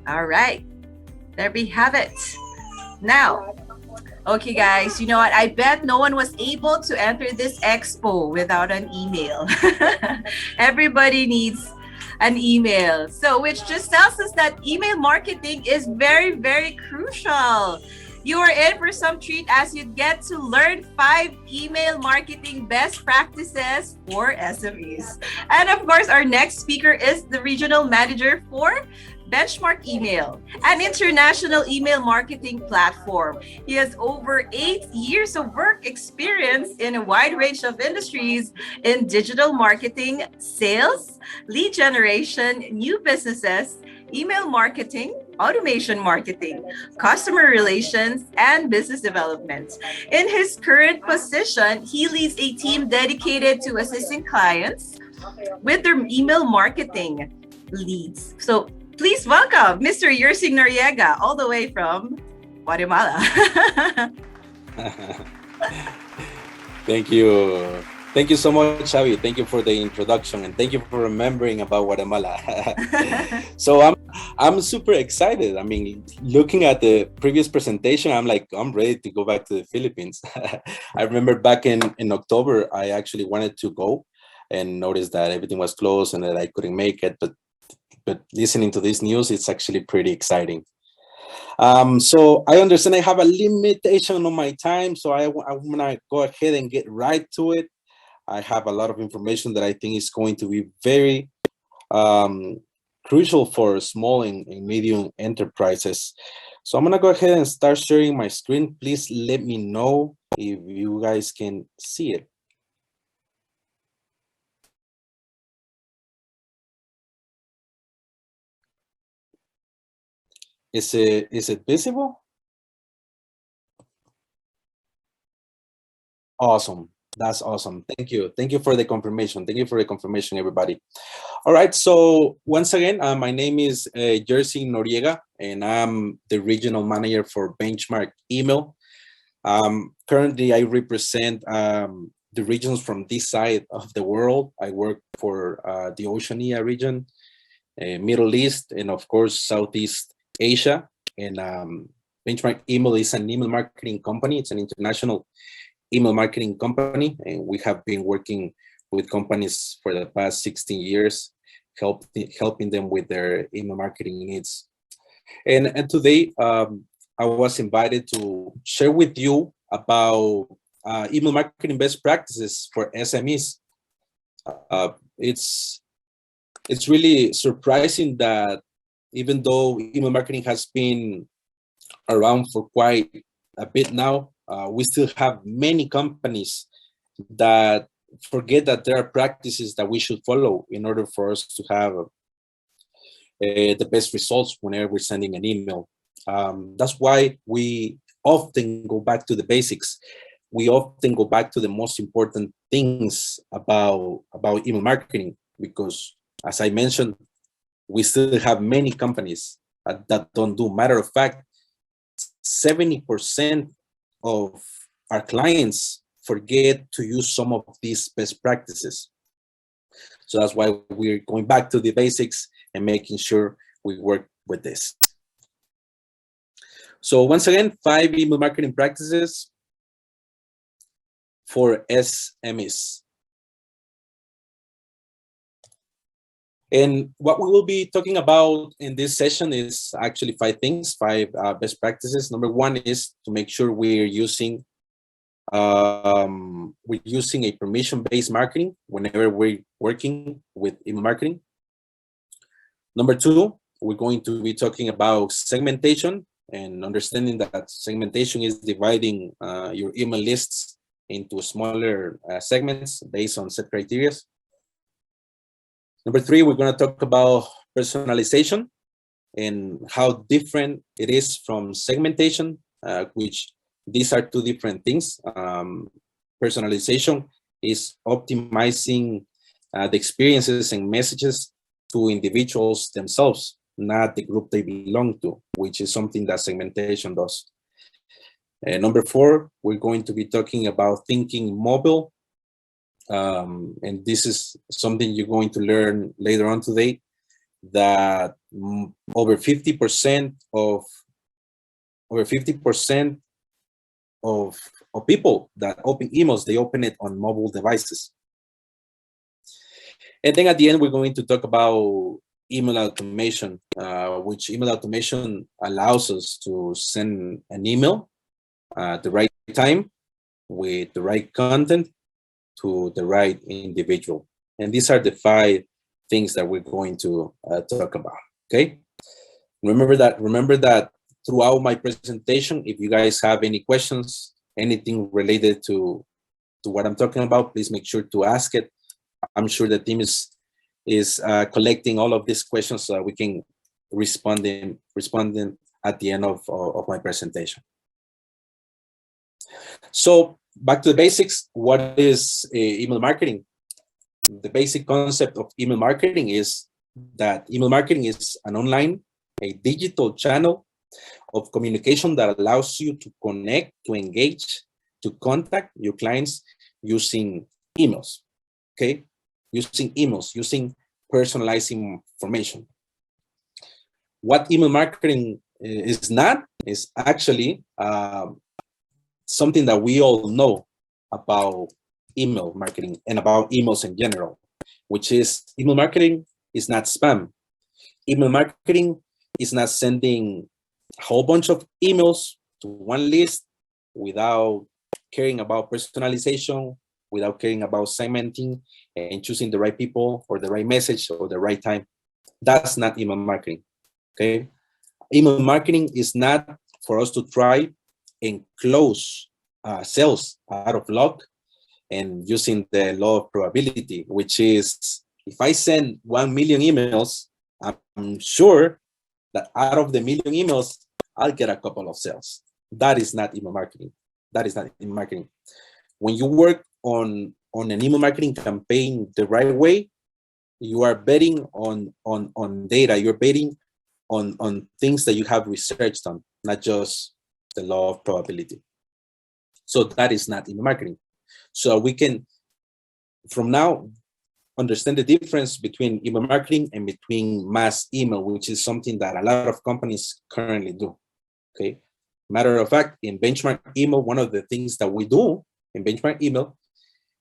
All right, there we have it. Now, okay, guys, you know what? I bet no one was able to enter this expo without an email. Everybody needs an email. So, which just tells us that email marketing is very, very crucial. You are in for some treat as you get to learn 5 email marketing best practices for SMEs. And of course, our next speaker is the regional manager for Benchmark Email, an international email marketing platform. He has over 8 years of work experience in a wide range of industries in digital marketing, sales, lead generation, new businesses, email marketing, automation marketing, customer relations, and business development. In his current position, he leads a team dedicated to assisting clients with their email marketing leads. So please welcome Mr. Yersing Noriega, all the way from Guatemala. Thank you. Thank you so much, Xavi. Thank you for the introduction, and thank you for remembering about Guatemala. So I'm super excited. I mean, looking at the previous presentation, I'm ready to go back to the Philippines. I remember back in October, I actually wanted to go and noticed that everything was closed and that I couldn't make it. But listening to this news, it's actually pretty exciting. So I understand I have a limitation on my time, so I want to go ahead and get right to it. I have a lot of information that I think is going to be very crucial for small and medium enterprises. So I'm going to go ahead and start sharing my screen. Please let me know if you guys can see it. Is it visible? Awesome. That's awesome. Thank you. Thank you for the confirmation. Thank you for the confirmation, everybody. All right. So once again, my name is Yersing Noriega, and I'm the regional manager for Benchmark Email. Currently, I represent the regions from this side of the world. I work for the Oceania region, Middle East, and of course, Southeast Asia. And Benchmark Email is an email marketing company. It's an international email marketing company, and we have been working with companies for the past 16 years, helping them with their email marketing needs. And today, I was invited to share with you about email marketing best practices for SMEs. It's really surprising that even though email marketing has been around for quite a bit now, we still have many companies that forget that there are practices that we should follow in order for us to have the best results whenever we're sending an email. That's why we often go back to the basics. We often go back to the most important things about email marketing, because as I mentioned, we still have many companies that don't do. Matter of fact, 70% of our clients forget to use some of these best practices. So that's why we're going back to the basics and making sure we work with this. So once again, 5 email marketing practices for SMEs. And what we will be talking about in this session is actually 5 things, 5 best practices. Number 1 is to make sure we're using a permission-based marketing whenever we're working with email marketing. Number 2, we're going to be talking about segmentation and understanding that segmentation is dividing your email lists into smaller segments based on set criteria. Number 3, we're going to talk about personalization and how different it is from segmentation, which these are 2 different things. Personalization is optimizing the experiences and messages to individuals themselves, not the group they belong to, which is something that segmentation does. Number 4, we're going to be talking about thinking mobile. And this is something you're going to learn later on today. that over 50% of people that open emails, they open it on mobile devices. And then at the end, we're going to talk about email automation, which email automation allows us to send an email at the right time with the right content to the right individual. And these are the 5 things that we're going to talk about. Okay. Remember that throughout my presentation, if you guys have any questions, anything related to what I'm talking about, please make sure to ask it. I'm sure the team is collecting all of these questions so we can respond at the end of my presentation. So back to the basics. What is email marketing? The basic concept of email marketing is that email marketing is a digital channel of communication that allows you to connect, to engage, to contact your clients using emails. Okay, using emails, using personalized information. What email marketing is not is actually something that we all know about email marketing and about emails in general, which is email marketing is not spam. Email marketing is not sending a whole bunch of emails to one list without caring about personalization, without caring about segmenting and choosing the right people or the right message or the right time. That's not email marketing. Okay. Email marketing is not for us to try and close sales out of luck and using the law of probability, which is if I send 1 million emails, I'm sure that out of the million emails, I'll get a couple of sales. That is not email marketing. That is not email marketing. When you work on an email marketing campaign the right way, you are betting on data. You're betting on things that you have researched on, not just the law of probability. So that is not email marketing. So we can, from now, understand the difference between email marketing and between mass email, which is something that a lot of companies currently do. Okay. Matter of fact, in benchmark email, one of the things that we do in benchmark email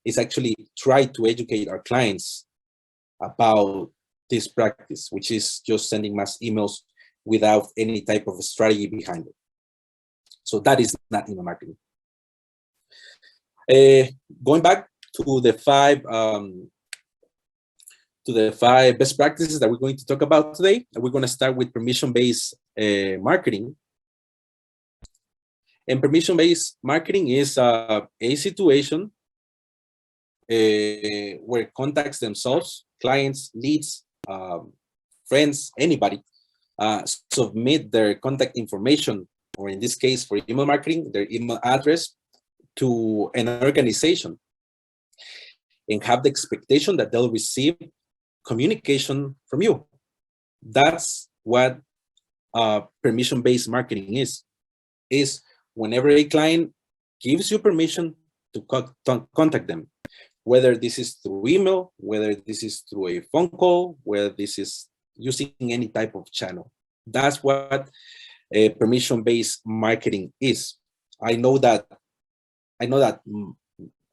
is actually try to educate our clients about this practice, which is just sending mass emails without any type of strategy behind it. So that is not email marketing. Going back to the 5 best practices that we're going to talk about today, we're going to start with permission-based marketing. And permission-based marketing is a situation where contacts themselves, clients, leads, friends, anybody, submit their contact information, or in this case for email marketing, their email address to an organization and have the expectation that they'll receive communication from you. That's what permission-based marketing is whenever a client gives you permission to contact them, whether this is through email, whether this is through a phone call, whether this is using any type of channel. That's what permission-based marketing is. I know that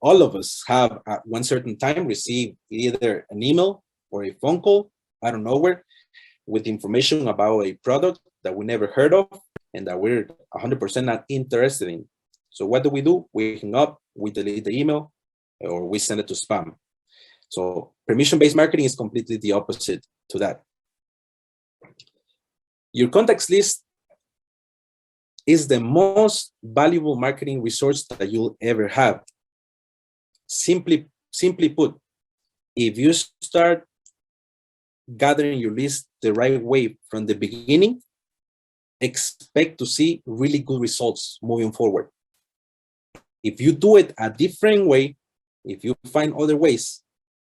all of us have at one certain time received either an email or a phone call out of nowhere with information about a product that we never heard of and that we're 100% not interested in. So what do? We hang up, we delete the email, or we send it to spam. So permission-based marketing is completely the opposite to that. Your contacts list is the most valuable marketing resource that you'll ever have. Simply put, if you start gathering your list the right way from the beginning, expect to see really good results moving forward. If you do it a different way, if you find other ways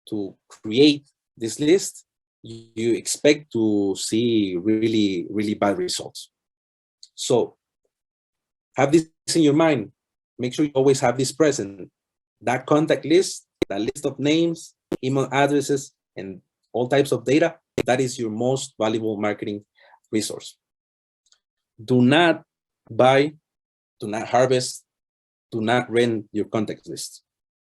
to create this list, you expect to see really, really bad results. So have this in your mind. Make sure you always have this present. That contact list, that list of names, email addresses, and all types of data that is your most valuable marketing resource. Do not buy, do not harvest, do not rent your contact list.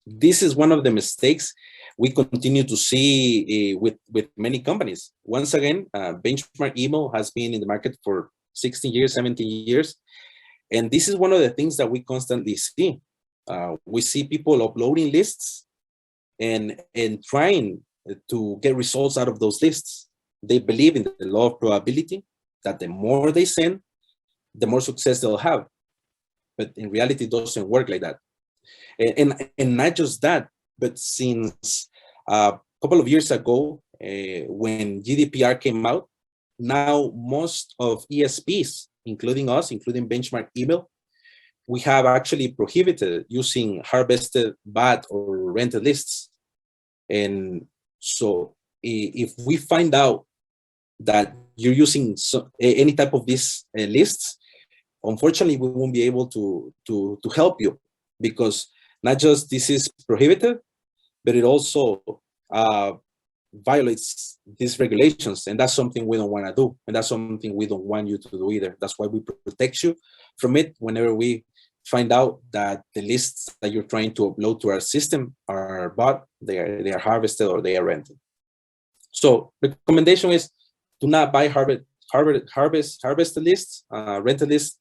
This is one of the mistakes we continue to see with many companies. Once again, benchmark email has been in the market for 16 years, 17 years. And this is one of the things that we constantly see. We see people uploading lists and trying to get results out of those lists. They believe in the law of probability, that the more they send, the more success they'll have. But in reality, it doesn't work like that. And not just that, but since a couple of years ago, when GDPR came out, now most of ESPs, including us, including benchmark email, we have actually prohibited using harvested, bought, or rented lists. And so if we find out that you're using any type of these lists, unfortunately, we won't be able to help you, because not just this is prohibited, but it also violates these regulations, and that's something we don't want to do, and that's something we don't want you to do either. That's why we protect you from it whenever we find out that the lists that you're trying to upload to our system are bought, they are harvested, or they are rented. So recommendation is, do not buy harvested lists, rented lists,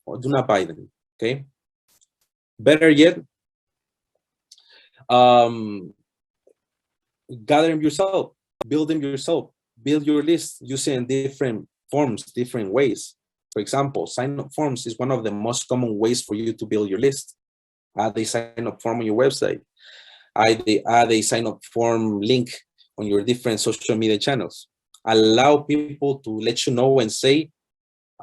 or do not buy them. Okay. Better yet, gather them yourself, build them yourself, build your list using different forms, different ways. For example, sign-up forms is one of the most common ways for you to build your list. Add a sign-up form on your website. Add a sign-up form link on your different social media channels. Allow people to let you know and say,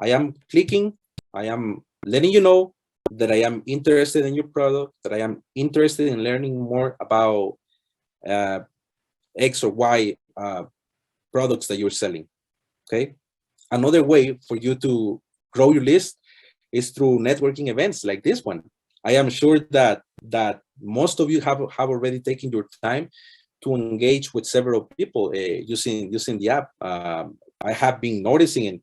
I am clicking, I am letting you know that I am interested in your product, that I am interested in learning more about X or Y products that you're selling. Okay. Another way for you to grow your list is through networking events like this one. I am sure that most of you have already taken your time to engage with several people using the app. I have been noticing,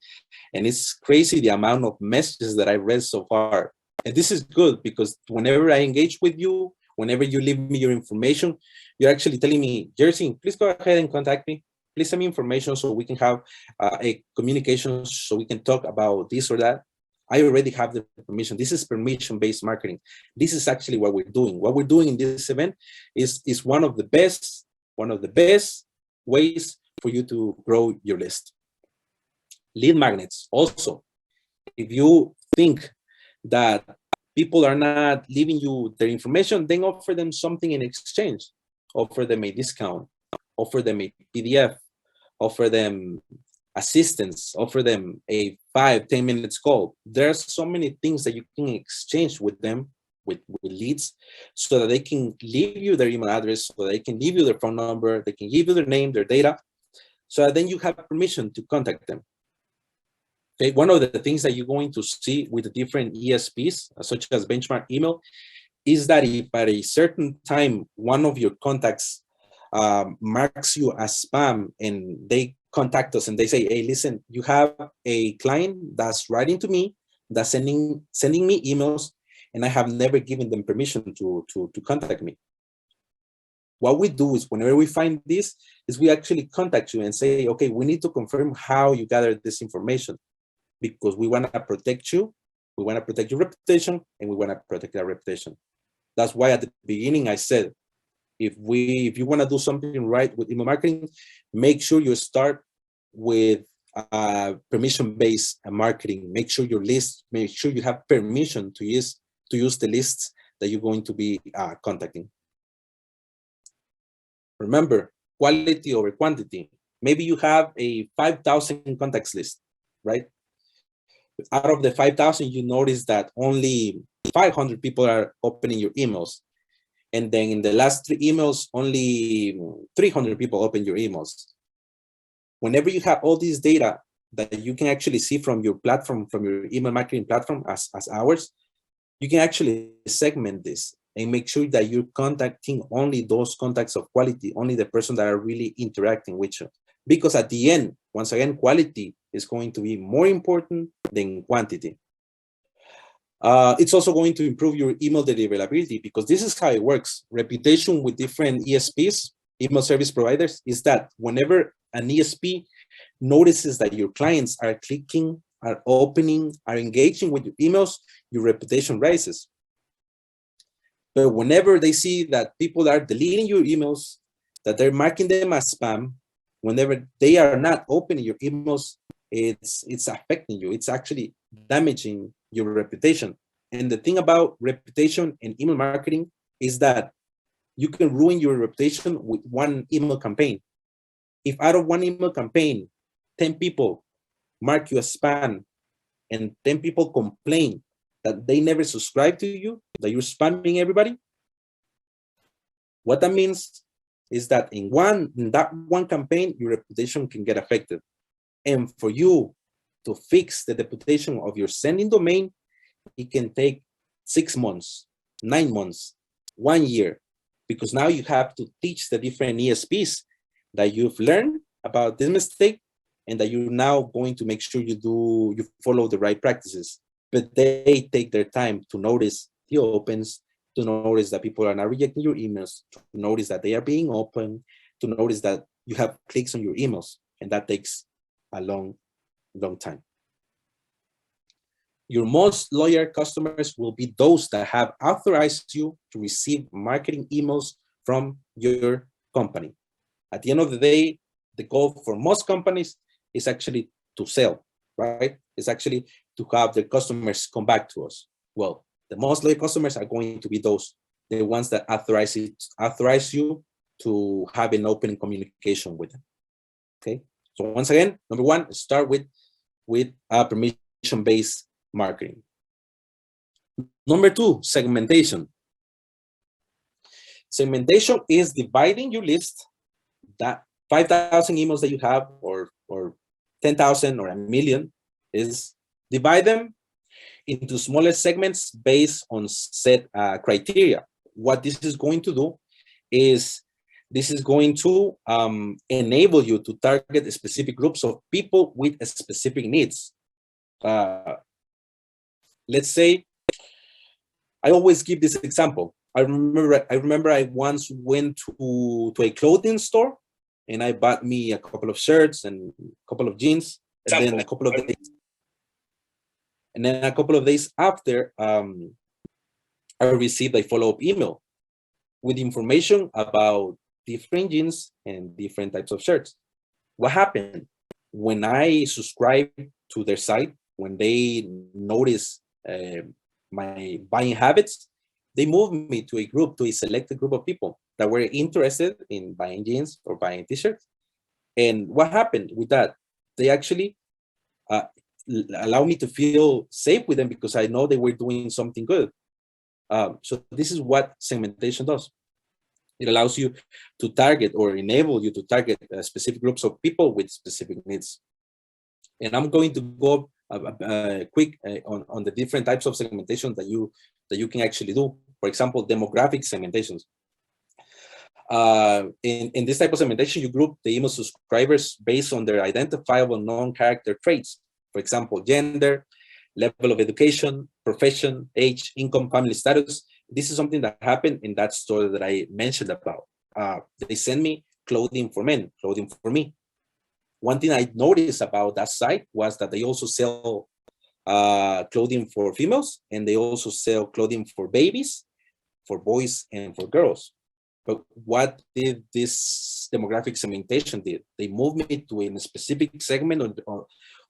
and it's crazy the amount of messages that I've read so far. And this is good, because whenever I engage with you, whenever you leave me your information, you're actually telling me, Yersing, please go ahead and contact me. Please send me information so we can have a communication, so we can talk about this or that. I already have the permission. This is permission-based marketing. This is actually what we're doing. What we're doing in this event is one of the best ways for you to grow your list. Lead magnets also. If you think that people are not leaving you their information, then offer them something in exchange. Offer them a discount, offer them a PDF, offer them assistance, offer them a 5-10 minutes call. There's so many things that you can exchange with them, with leads, so that they can leave you their email address, so that they can leave you their phone number, they can give you their name, their data, so that then you have permission to contact them. Okay, one of the things that you're going to see with the different ESPs, such as benchmark email, is that if at a certain time one of your contacts marks you as spam, and they contact us and they say, hey, listen, you have a client that's writing to me, that's sending me emails, and I have never given them permission to contact me. What we do is, whenever we find this, is we actually contact you and say, okay, we need to confirm how you gathered this information, because we want to protect you, we want to protect your reputation, and we want to protect our reputation. That's why at the beginning I said, if you want to do something right with email marketing, make sure you start with permission-based marketing. Make sure you have permission to use the lists that you're going to be contacting. Remember, quality over quantity. Maybe you have a 5,000 contacts list, right? Out of the 5,000, you notice that only 500 people are opening your emails. And then in the last 3 emails, only 300 people open your emails. Whenever you have all this data that you can actually see from your platform, from your email marketing platform as ours, you can actually segment this and make sure that you're contacting only those contacts of quality, only the person that are really interacting with you. because at the end, once again, quality is going to be more important than quantity. It's also going to improve your email deliverability, because this is how it works. Reputation with different ESPs, email service providers, is that whenever an ESP notices that your clients are clicking, are opening, are engaging with your emails, your reputation rises. But whenever they see that people are deleting your emails, that they're marking them as spam, whenever they are not opening your emails, it's affecting you. It's actually damaging your reputation. And the thing about reputation and email marketing is that you can ruin your reputation with one email campaign. If out of one email campaign, 10 people mark you as spam and 10 people complain that they never subscribe to you, that you're spamming everybody, what that means is that in that one campaign, your reputation can get affected. And for you to fix the reputation of your sending domain, it can take 6 months, 9 months, 1 year, because now you have to teach the different ESPs that you've learned about this mistake, and that you're now going to make sure you follow the right practices. But they take their time to notice the opens, to notice that people are not rejecting your emails, to notice that they are being open, to notice that you have clicks on your emails, and that takes a long time. Your most loyal customers will be those that have authorized you to receive marketing emails from your company. At the end of the day, the goal for most companies is actually to sell, right? It's actually to have their customers come back to us. Well, the most loyal customers are going to be the ones that authorize you to have an open communication with them. Okay. So once again, number one, start with permission-based marketing. Number two, segmentation. Segmentation is dividing your list, that 5,000 emails that you have, or 10,000 or 1,000,000, is divide them into smaller segments based on set criteria. What this is going to do is this is going to enable you to target specific groups of people with specific needs. Let's say, I always give this example. I remember I once went to a clothing store, and I bought me a couple of shirts and a couple of jeans, and then a couple of days after, I received a follow-up email with information about different jeans and different types of shirts. What happened? When I subscribed to their site, when they noticed my buying habits, they moved me to a selected group of people that were interested in buying jeans or buying t-shirts. And what happened with that? They actually allow me to feel safe with them, because I know they were doing something good. So this is what segmentation does. It allows you to target, or enable you to target specific groups of people with specific needs. And I'm going to go quick on the different types of segmentation that you can actually do. For example, demographic segmentations. In this type of segmentation, you group the email subscribers based on their identifiable non-character traits. For example, gender, level of education, profession, age, income, family status. This is something that happened in that store that I mentioned about. They send me clothing for men, clothing for me. One thing I noticed about that site was that they also sell clothing for females, and they also sell clothing for babies, for boys, and for girls. But what did this demographic segmentation did? They moved me to a specific segment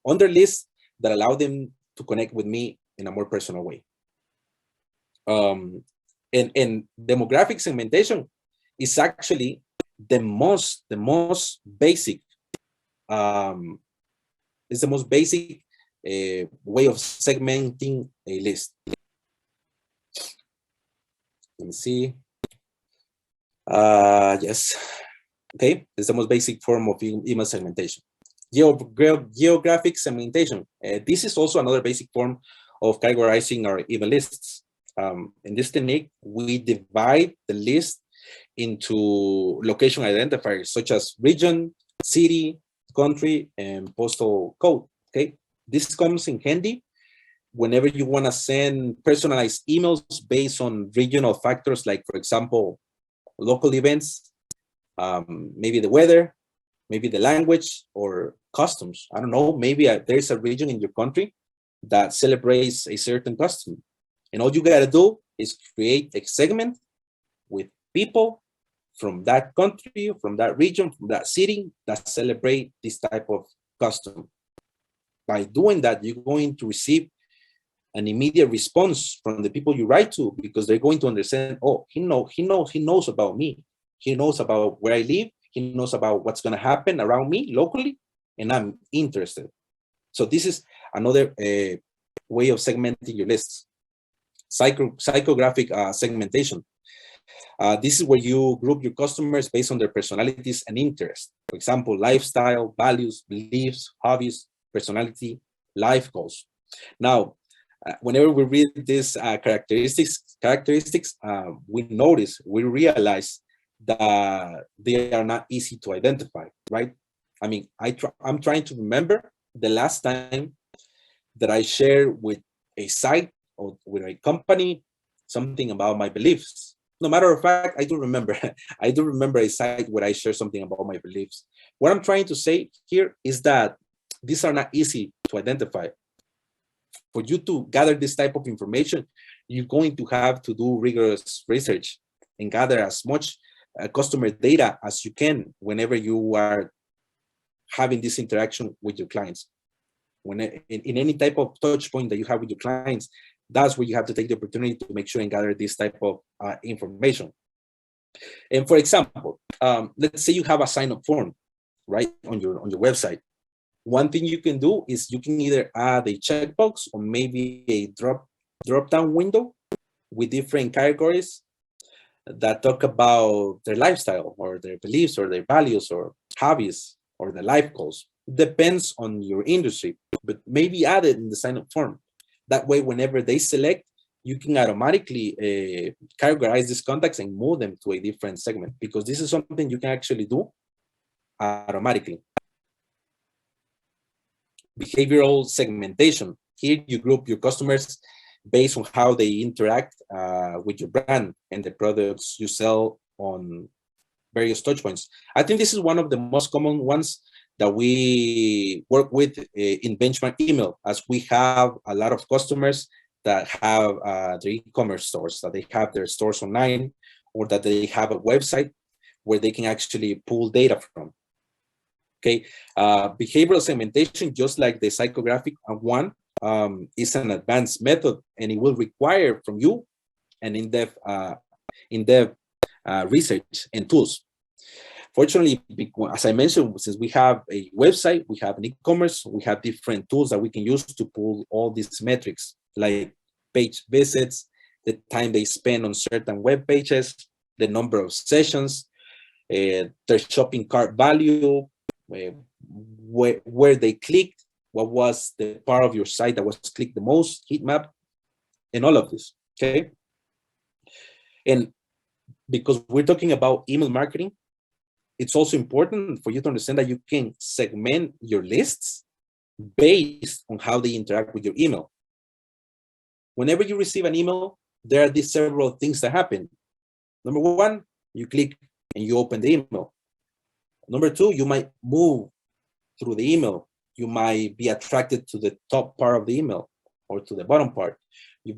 on their list that allowed them to connect with me in a more personal way. And demographic segmentation is actually the most basic is the most basic way of segmenting a list. Let me see. Yes. Okay, it's the most basic form of email segmentation. Geographic segmentation. This is also another basic form of categorizing our email lists. In this technique, we divide the list into location identifiers such as region, city, country, and postal code. Okay, this comes in handy whenever you want to send personalized emails based on regional factors, like, for example, local events, maybe the weather, maybe the language, or customs. I don't know, maybe there's a region in your country that celebrates a certain custom. And all you got to do is create a segment with people from that country, from that region, from that city that celebrate this type of custom. By doing that, you're going to receive an immediate response from the people you write to, because they're going to understand, oh, he knows about me. He knows about where I live. He knows about what's going to happen around me locally, and I'm interested. So this is another way of segmenting your lists. Psychographic segmentation. This is where you group your customers based on their personalities and interests. For example, lifestyle, values, beliefs, hobbies, personality, life goals. Now, whenever we read these characteristics, we realize that they are not easy to identify, right? I mean, I'm trying to remember the last time that I shared with a site or with a company something about my beliefs. No matter of fact, I do remember. I do remember a site where I share something about my beliefs. What I'm trying to say here is that these are not easy to identify. For you to gather this type of information, you're going to have to do rigorous research and gather as much customer data as you can whenever you are having this interaction with your clients. When in any type of touch point that you have with your clients, that's where you have to take the opportunity to make sure and gather this type of information. And for example, let's say you have a sign-up form, right, on your website. One thing you can do is you can either add a checkbox or maybe a drop-down window with different categories that talk about their lifestyle or their beliefs or their values or hobbies or their life goals. Depends on your industry, but maybe add it in the sign-up form. That way, whenever they select, you can automatically categorize these contacts and move them to a different segment, because this is something you can actually do automatically. Behavioral segmentation. Here you group your customers based on how they interact with your brand and the products you sell on various touch points. I think this is one of the most common ones that we work with in benchmark email, as we have a lot of customers that have their e-commerce stores, that they have their stores online, or that they have a website where they can actually pull data from. Okay, behavioral segmentation, just like the psychographic one, is an advanced method, and it will require from you an in-depth research and tools. Fortunately, as I mentioned, since we have a website, we have an e-commerce, we have different tools that we can use to pull all these metrics, like page visits, the time they spend on certain web pages, the number of sessions, their shopping cart value, where they clicked, what was the part of your site that was clicked the most, heat map, and all of this, okay? And because we're talking about email marketing, it's also important for you to understand that you can segment your lists based on how they interact with your email. Whenever you receive an email, there are these several things that happen. Number one, you click and you open the email. Number two, you might move through the email. You might be attracted to the top part of the email or to the bottom part. You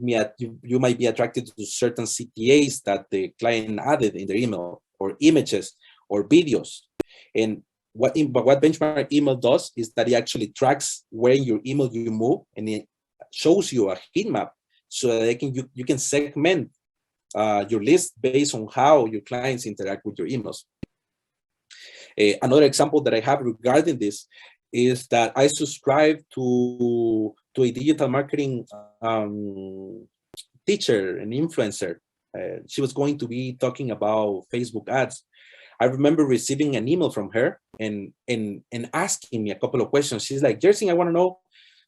might be attracted to certain CTAs that the client added in their email, or images, or videos. And what benchmark email does is that it actually tracks where in your email you move, and it shows you a heat map so that you can segment your list based on how your clients interact with your emails. Another example that I have regarding this is that I subscribe to a digital marketing teacher, an influencer. She was going to be talking about Facebook ads. I remember receiving an email from her and asking me a couple of questions. She's like, Yersing, I want to know,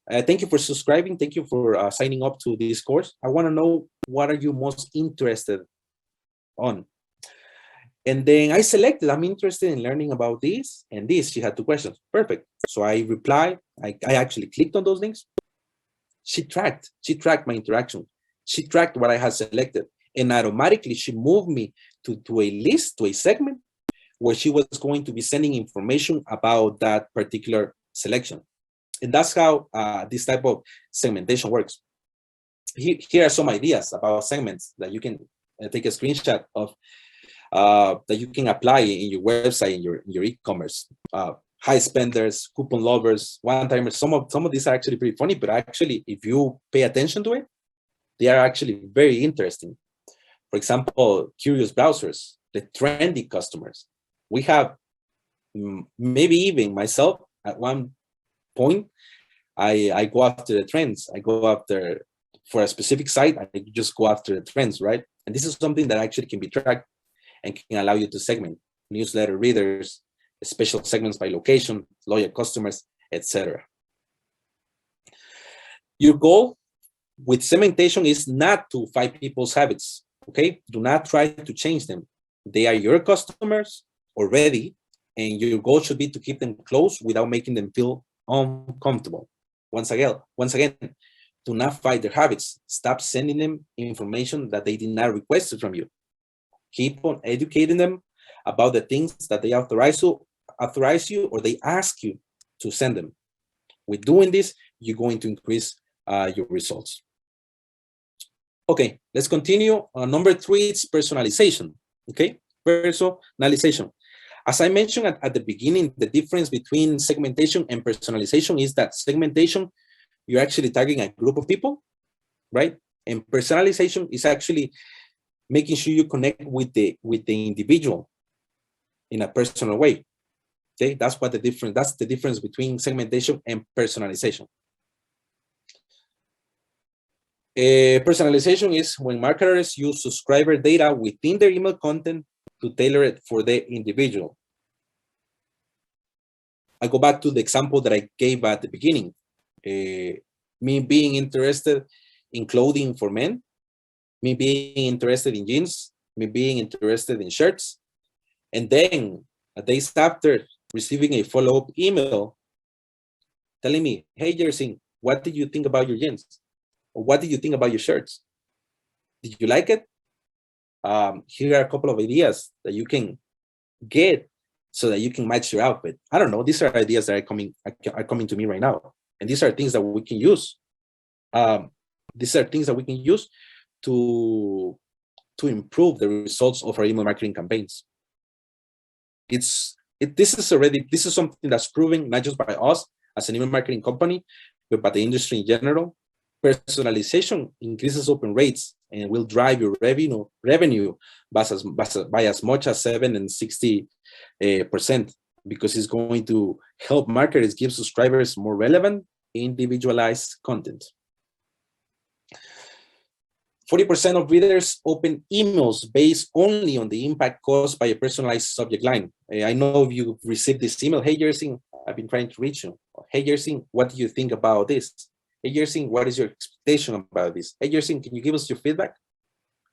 thank you for subscribing. Thank you for signing up to this course. I want to know, what are you most interested on? And then I selected, I'm interested in learning about this and this. She had 2 questions. Perfect. So I replied, I actually clicked on those links. She tracked my interaction. She tracked what I had selected. And automatically she moved me to a list, to a segment where she was going to be sending information about that particular selection. And that's how this type of segmentation works. Here are some ideas about segments that you can take a screenshot of, that you can apply in your website, in your e-commerce. High spenders, coupon lovers, one-timers. Some of these are actually pretty funny, but actually, if you pay attention to it, they are actually very interesting. For example, curious browsers, the trendy customers. We have, maybe even myself, at one point, I go after the trends. I go after, for a specific site, I just go after the trends, right? And this is something that actually can be tracked and can allow you to segment newsletter readers, special segments by location, loyal customers, etc. Your goal with segmentation is not to fight people's habits, okay? Do not try to change them. They are your customers already, and your goal should be to keep them close without making them feel uncomfortable. Once again, do not fight their habits. Stop sending them information that they did not request from you. Keep on educating them about the things that they authorize you or they ask you to send them. With doing this, you're going to increase your results. Okay, let's continue. Number 3 is personalization. Okay, personalization. As I mentioned at the beginning, the difference between segmentation and personalization is that segmentation, you're actually targeting a group of people, right? And personalization is actually making sure you connect with the individual in a personal way. Okay, that's the difference between segmentation and personalization. Personalization is when marketers use subscriber data within their email content to tailor it for the individual. I go back to the example that I gave at the beginning. Me being interested in clothing for men, me being interested in jeans, me being interested in shirts, and then days after receiving a follow-up email telling me, hey, Yersing, what did you think about your jeans? Or what did you think about your shirts? Did you like it? Here are a couple of ideas that you can get so that you can match your outfit. I don't know. These are ideas that are coming to me right now. And these are things that we can use. These are things that we can use to improve the results of our email marketing campaigns. This is something that's proven not just by us as an email marketing company, but by the industry in general. Personalization increases open rates and will drive your revenue by as much as 7 and 60%, because it's going to help marketers give subscribers more relevant, individualized content. 40% of readers open emails based only on the impact caused by a personalized subject line. I know if you received this email, hey, Yersing, I've been trying to reach you. Hey, Yersing, what do you think about this? Hey, Yersing, what is your expectation about this? Hey, Yersing, can you give us your feedback?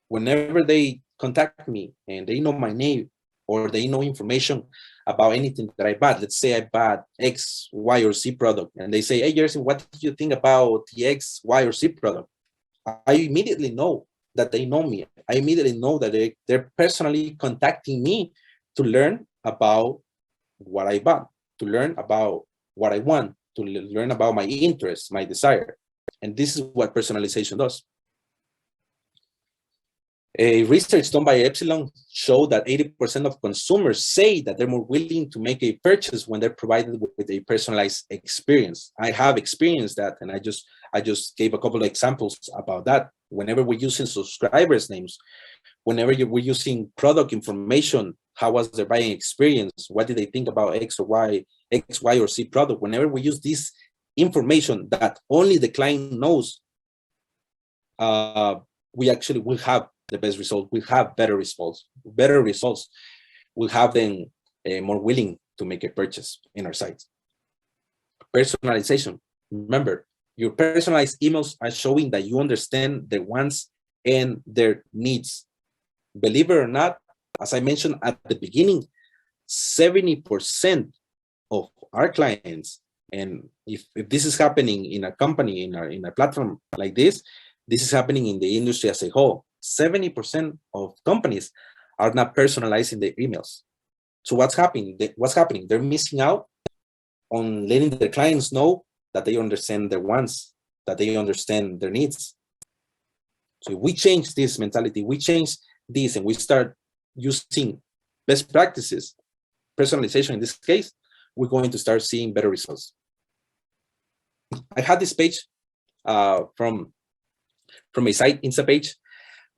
Whenever they contact me and they know my name or they know information about anything that I bought, let's say I bought X, Y, or Z product, and they say, hey, Yersing, what did you think about the X, Y, or Z product? I immediately know that they know me. I immediately know that they're personally contacting me to learn about what I bought, to learn about what I want, to learn about my interests, my desire. And this is what personalization does. A research done by Epsilon showed that 80% of consumers say that they're more willing to make a purchase when they're provided with a personalized experience. I have experienced that, and I just gave a couple of examples about that. Whenever we're using subscribers' names, whenever we're using product information, how was their buying experience? What did they think about X, Y, or Z product? Whenever we use this information that only the client knows, we actually will have the best result. We'll have better results. We'll have them more willing to make a purchase in our site. Personalization. Remember, your personalized emails are showing that you understand their wants and their needs. Believe it or not, As I mentioned at the beginning, 70% of our clients, and if this is happening in a company, in a platform like this is happening in the industry as a whole. 70% of companies are not personalizing their emails. So what's happening? They're missing out on letting their clients know that they understand their wants, that they understand their needs. So if we change this mentality, we change this, and we start using best practices, personalization in this case, we're going to start seeing better results. I had this page from a site, Insta page,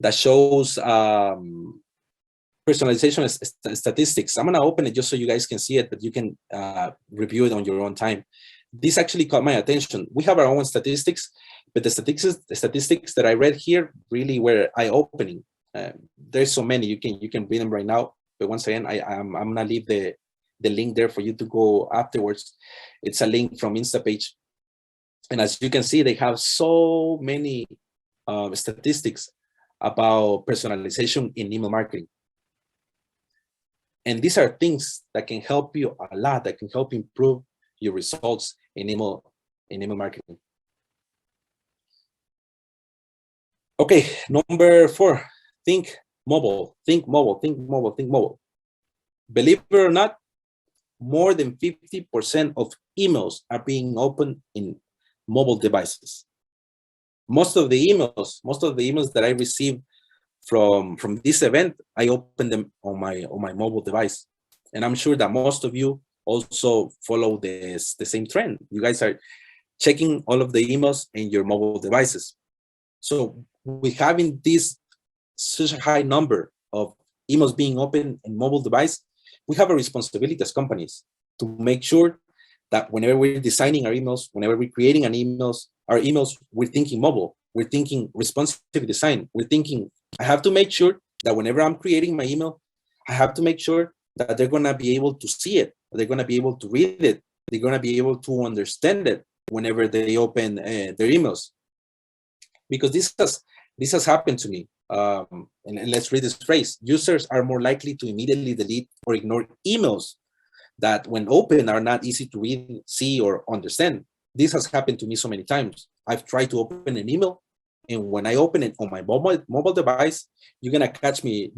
that shows personalization statistics. I'm gonna open it just so you guys can see it, but you can review it on your own time. This actually caught my attention. We have our own statistics, but the statistics that I read here really were eye-opening. There's so many, you can read them right now, but once again, I'm gonna leave the link there for you to go afterwards. It's a link from Insta page. And as you can see, they have so many statistics about personalization in email marketing. And these are things that can help you a lot, that can help improve your results in email marketing. Okay, number 4, think mobile, think mobile, think mobile, think mobile. Believe it or not, more than 50% of emails are being opened in mobile devices. Most of the emails that I receive from this event, I open them on my mobile device. And I'm sure that most of you also follow the same trend. You guys are checking all of the emails in your mobile devices. So with having this such a high number of emails being opened in mobile device, we have a responsibility as companies to make sure that whenever we're designing our emails, whenever we're creating our emails, we're thinking mobile, we're thinking responsive design, we're thinking, I have to make sure that whenever I'm creating my email, I have to make sure that they're gonna be able to see it, they're gonna be able to read it, they're gonna be able to understand it whenever they open their emails. Because this has happened to me. And let's read this phrase. Users are more likely to immediately delete or ignore emails that when open are not easy to read, see, or understand. This has happened to me so many times. I've tried to open an email, and when I open it on my mobile device, you're gonna catch me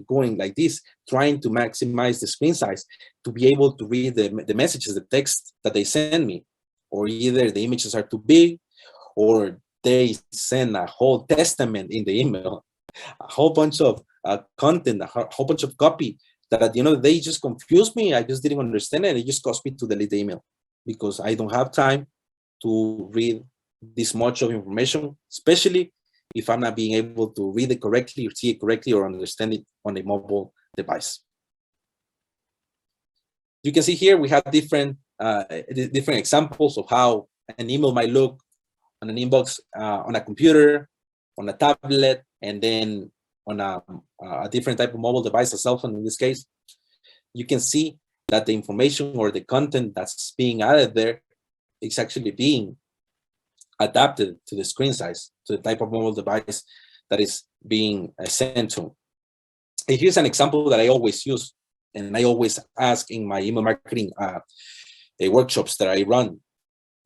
going like this, trying to maximize the screen size to be able to read the messages, the text that they send me, or either the images are too big, or they send a whole testament in the email, a whole bunch of content, a whole bunch of copy that at the end of the day just confused me. I just didn't understand it. It just caused me to delete the email because I don't have time to read this much of information, especially if I'm not being able to read it correctly or see it correctly or understand it on a mobile device. You can see here we have different examples of how an email might look on an inbox, on a computer, on a tablet, and then on a different type of mobile device, a cell phone in this case. You can see that the information or the content that's being added there is actually being adapted to the screen size, to the type of mobile device that is being sent to. And here's an example that I always use, and I always ask in my email marketing workshops that I run.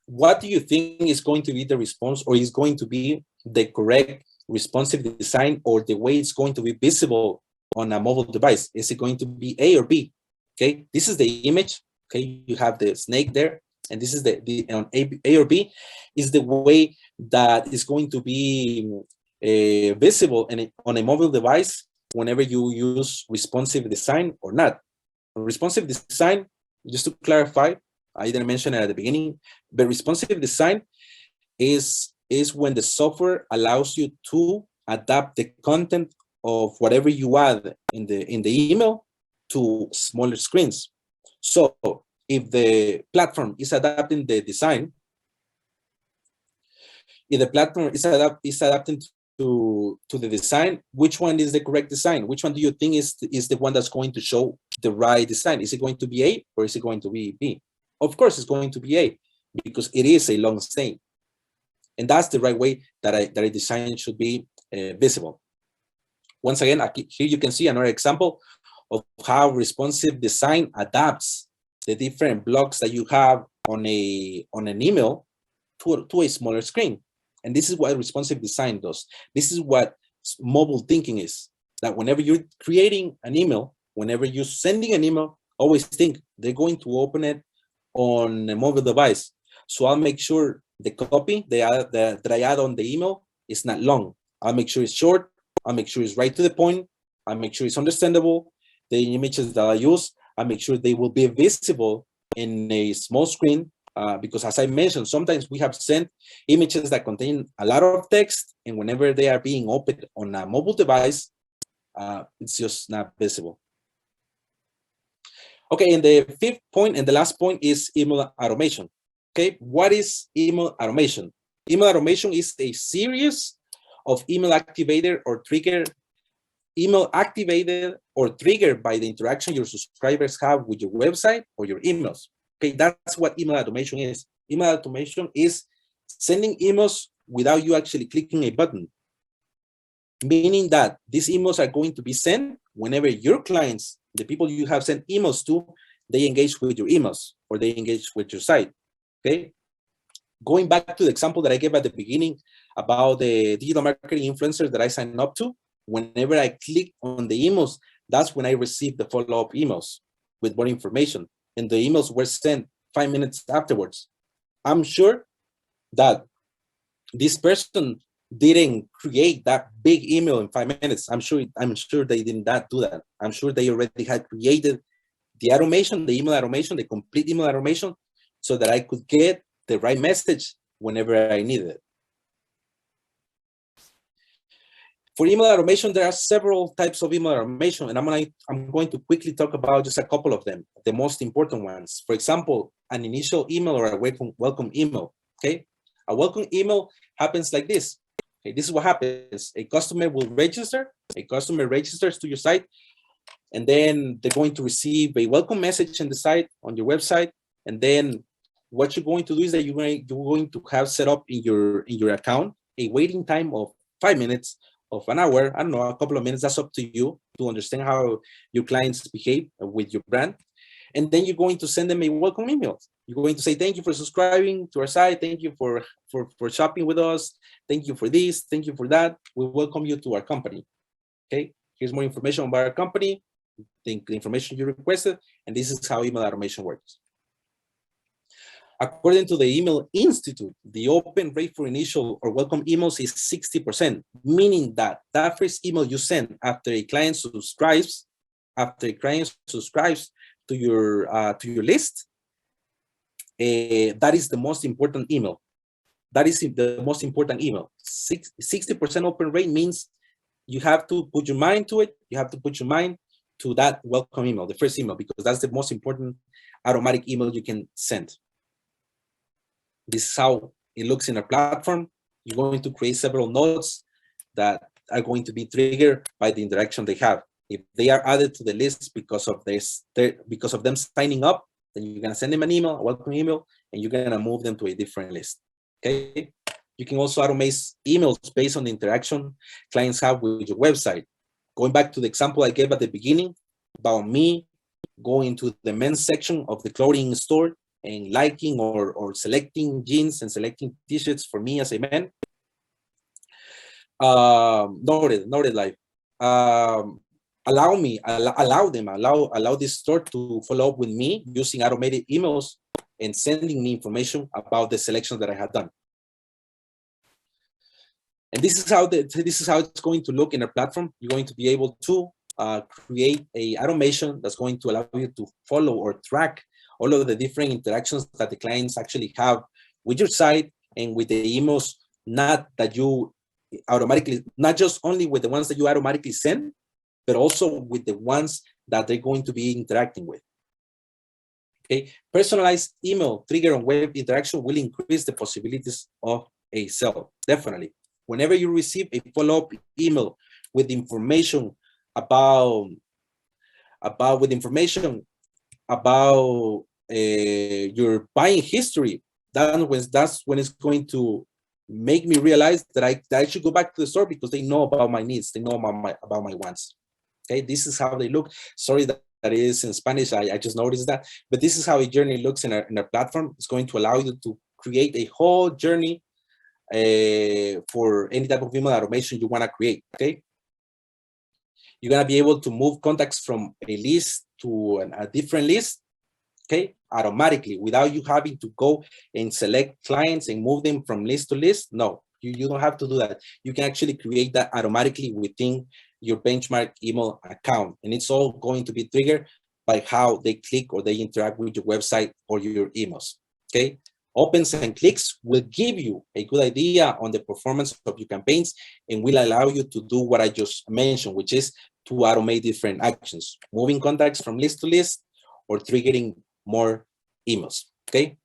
What do you think is going to be the response, or is going to be the correct responsive design, or the way it's going to be visible on a mobile device? Is it going to be A or B? Okay, this is the image. Okay, you have the snake there, and this is the on A or B is the way that is going to be visible on a mobile device whenever you use responsive design or not. Responsive design, just to clarify, I didn't mention it at the beginning, but responsive design is when the software allows you to adapt the content of whatever you add in the email to smaller screens. So if the platform is adapting the design, if the platform is adapting to the design, which one is the correct design? Which one do you think is the one that's going to show the right design? Is it going to be A or is it going to be B? Of course, it's going to be A because it is a long stay. And that's the right way that a design should be visible. Once again, here you can see another example of how responsive design adapts the different blocks that you have on an email to a smaller screen. And this is what responsive design does. This is what mobile thinking is, that whenever you're creating an email, whenever you're sending an email, always think they're going to open it on a mobile device. So I'll make sure the copy that I add on the email is not long. I'll make sure it's short. I'll make sure it's right to the point. I'll make sure it's understandable. The images that I use, I'll make sure they will be visible in a small screen, because as I mentioned, sometimes we have sent images that contain a lot of text, and whenever they are being opened on a mobile device, it's just not visible. Okay, and the fifth point and the last point is email automation. Okay, what is email automation? Email automation is a series of email activated or triggered by the interaction your subscribers have with your website or your emails. Okay, that's what email automation is. Email automation is sending emails without you actually clicking a button, meaning that these emails are going to be sent whenever your clients, the people you have sent emails to, they engage with your emails or they engage with your site. Okay, going back to the example that I gave at the beginning about the digital marketing influencers that I signed up to, whenever I click on the emails, that's when I receive the follow-up emails with more information. And the emails were sent 5 minutes afterwards. I'm sure that this person didn't create that big email in 5 minutes. I'm sure they did not do that. I'm sure they already had created the automation, the email automation, the complete email automation, so that I could get the right message whenever I needed it. For email automation, there are several types of email automation, and I'm going to quickly talk about just a couple of them, the most important ones. For example, an initial email or a welcome email. Okay, a welcome email happens like this. Okay, this is what happens. A customer will register. A customer registers to your site, and then they're going to receive a welcome message on the site, on your website, and then what you're going to do is that you're going to have set up in your account a waiting time of 5 minutes, of an hour, I don't know, a couple of minutes. That's up to you to understand how your clients behave with your brand. And then you're going to send them a welcome email. You're going to say, thank you for subscribing to our site. Thank you for shopping with us. Thank you for this. Thank you for that. We welcome you to our company. Okay, here's more information about our company, the information you requested, and this is how email automation works. According to the Email Institute, the open rate for initial or welcome emails is 60%, meaning that that first email you send after a client subscribes, to your list, that is the most important email. That is the most important email. 60% open rate means you have to put your mind to it. You have to put your mind to that welcome email, the first email, because that's the most important automatic email you can send. This is how it looks in our platform. You're going to create several nodes that are going to be triggered by the interaction they have. If they are added to the list because of them signing up, then you're gonna send them an email, a welcome email, and you're gonna move them to a different list. Okay. You can also automate emails based on the interaction clients have with your website. Going back to the example I gave at the beginning about me going to the men's section of the clothing store and liking or selecting jeans and selecting t-shirts for me as a man. Noted live. Allow this store to follow up with me using automated emails and sending me information about the selections that I have done. And this is how it's going to look in our platform. You're going to be able to create a automation that's going to allow you to follow or track all of the different interactions that the clients actually have with your site and with the emails, not just only with the ones that you automatically send, but also with the ones that they're going to be interacting with. Okay, personalized email trigger on web interaction will increase the possibilities of a sale, definitely. Whenever you receive a follow-up email with information about your buying history, that's when it's going to make me realize that I should go back to the store because they know about my needs. They know about my wants. Okay, this is how they look. Sorry that it is in Spanish. I just noticed that, but this is how a journey looks in our platform. It's going to allow you to create a whole journey for any type of email automation you want to create. Okay, you're gonna be able to move contacts from a list to a different list, okay, automatically without you having to go and select clients and move them from list to list. No, you don't have to do that. You can actually create that automatically within your benchmark email account, and it's all going to be triggered by how they click or they interact with your website or your emails. Okay, opens and clicks will give you a good idea on the performance of your campaigns and will allow you to do what I just mentioned, which is to automate different actions, moving contacts from list to list or triggering more emails. Okay,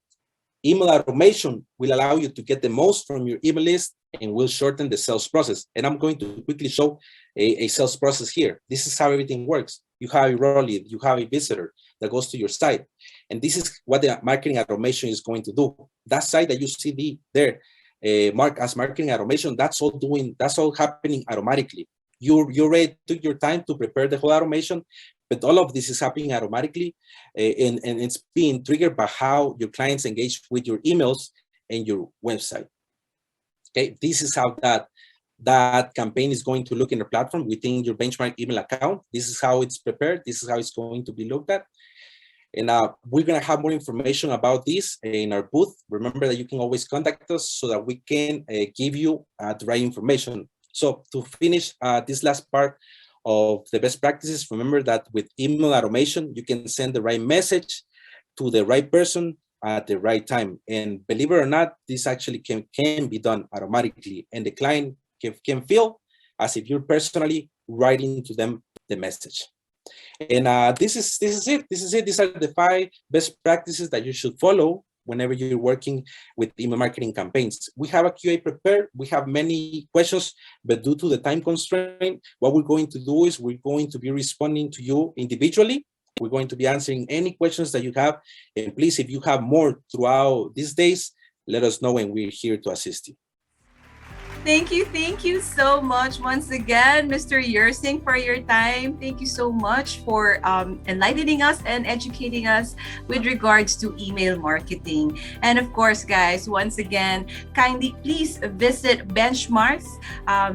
email automation will allow you to get the most from your email list and will shorten the sales process. And I'm going to quickly show a sales process here. This is how everything works. You have a raw lead, you have a visitor that goes to your site. And this is what the marketing automation is going to do. That site that you see there, marked as marketing automation, that's all happening automatically. You already took your time to prepare the whole automation, but all of this is happening automatically, and it's being triggered by how your clients engage with your emails and your website. Okay, this is how that campaign is going to look in the platform within your benchmark email account. This is how it's prepared. This is how it's going to be looked at. And we're going to have more information about this in our booth. Remember that you can always contact us so that we can give you the right information. So to finish this last part of the best practices, remember that with email automation, you can send the right message to the right person at the right time. And believe it or not, this actually can be done automatically. And the client can feel as if you're personally writing to them the message. And this is it. These are the 5 best practices that you should follow whenever you're working with email marketing campaigns. We have a QA prepared. We have many questions, but due to the time constraint, what we're going to do is we're going to be responding to you individually. We're going to be answering any questions that you have. And please, if you have more throughout these days, let us know and we're here to assist you. Thank you so much once again, Mr. Yersing, for your time. Thank you so much for enlightening us and educating us with regards to email marketing. And of course, guys, once again, kindly please visit Benchmark's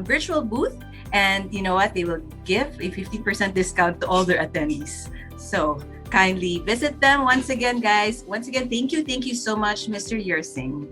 virtual booth. And you know what? They will give a 50% discount to all their attendees. So kindly visit them once again, guys. Once again, thank you so much, Mr. Yersing.